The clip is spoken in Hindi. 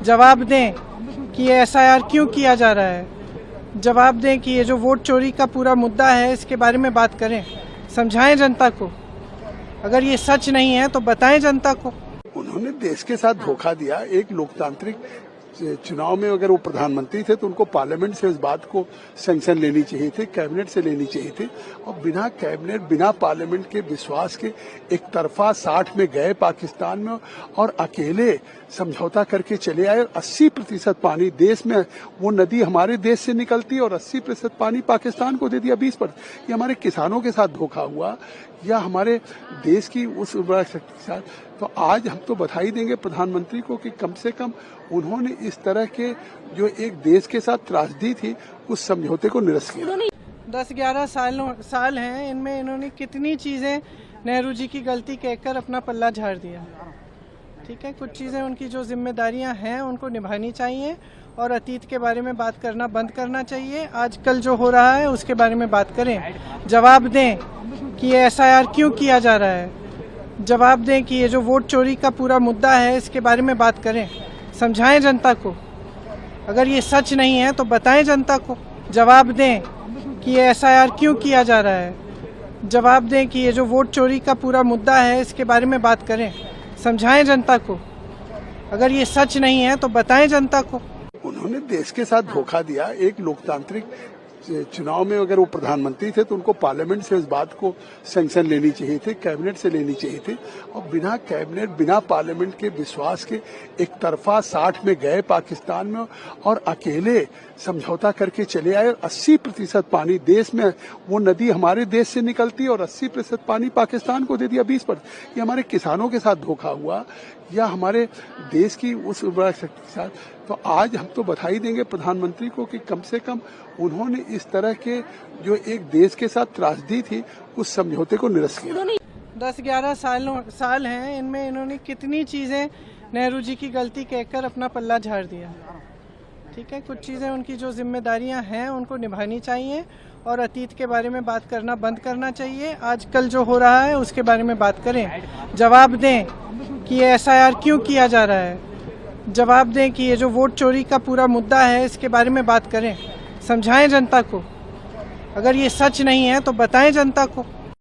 जवाब दें कि ये एसआईआर क्यों किया जा रहा है। जवाब दें कि ये जो वोट चोरी का पूरा मुद्दा है इसके बारे में बात करें, समझाएं जनता को। अगर ये सच नहीं है तो बताएं जनता को। उन्होंने देश के साथ धोखा दिया। एक लोकतांत्रिक चुनाव में अगर वो प्रधानमंत्री थे तो उनको पार्लियामेंट से इस बात को सैंक्शन लेनी चाहिए थी, कैबिनेट से लेनी चाहिए थी। और बिना कैबिनेट, बिना पार्लियामेंट के विश्वास के एक तरफा 60 में गए पाकिस्तान में और अकेले समझौता करके चले आए। 80% पानी देश में, वो नदी हमारे देश से निकलती और 80% पानी पाकिस्तान को दे दिया 20%। ये हमारे किसानों के साथ धोखा हुआ या हमारे देश की उस उर्वरक शक्ति के साथ। तो आज हम तो बधाई देंगे प्रधानमंत्री को कि कम से कम उन्होंने इस तरह के जो एक देश के साथ त्रासदी थी उस समझौते को निरस्त किया। 10-11 साल हैं, इनमें इन्होंने कितनी चीज़ें नेहरू जी की गलती कहकर अपना पल्ला झाड़ दिया। ठीक है, कुछ चीज़ें उनकी जो जिम्मेदारियां हैं उनको निभानी चाहिए और अतीत के बारे में बात करना बंद करना चाहिए। आजकल जो हो रहा है उसके बारे में बात करें। जवाब दें कि ये एसआईआर क्यों किया जा रहा है। जवाब दें कि ये जो वोट चोरी का पूरा मुद्दा है इसके बारे में बात करें, समझाएं जनता को। अगर ये सच नहीं है तो बताएं जनता को। जवाब दें कि ये एसआईआर क्यों किया जा रहा है। जवाब दें कि ये जो वोट चोरी का पूरा मुद्दा है इसके बारे में बात करें, समझाएं जनता को। अगर ये सच नहीं है तो बताएं जनता को। उन्होंने देश के साथ धोखा दिया। एक लोकतांत्रिक चुनाव में अगर वो प्रधानमंत्री थे तो उनको पार्लियामेंट से इस बात को सैंक्शन लेनी चाहिए थी, कैबिनेट से लेनी चाहिए थी। और बिना कैबिनेट, बिना पार्लियामेंट के विश्वास के एक तरफा 60 में गए पाकिस्तान में और अकेले समझौता करके चले आए। 80% पानी देश में, वो नदी हमारे देश से निकलती और 80% पानी पाकिस्तान को दे दिया 20%। ये हमारे किसानों के साथ धोखा हुआ या हमारे देश की उस उर्वरक शक्ति के साथ। तो आज हम तो बधाई देंगे प्रधानमंत्री को कि कम से कम उन्होंने इस तरह के जो एक देश के साथ त्रासदी थी उस समझौते को निरस्त किया। 10-11 साल हैं, इनमें इन्होंने कितनी चीज़ें नेहरू जी की गलती कहकर अपना पल्ला झाड़ दिया। ठीक है, कुछ चीज़ें उनकी जो जिम्मेदारियां हैं उनको निभानी चाहिए और अतीत के बारे में बात करना बंद करना चाहिए। आजकल जो हो रहा है उसके बारे में बात करें। जवाब दें कि ये एसआईआर क्यों किया जा रहा है। जवाब दें कि ये जो वोट चोरी का पूरा मुद्दा है इसके बारे में बात करें, समझाएं जनता को। अगर ये सच नहीं है तो बताएं जनता को।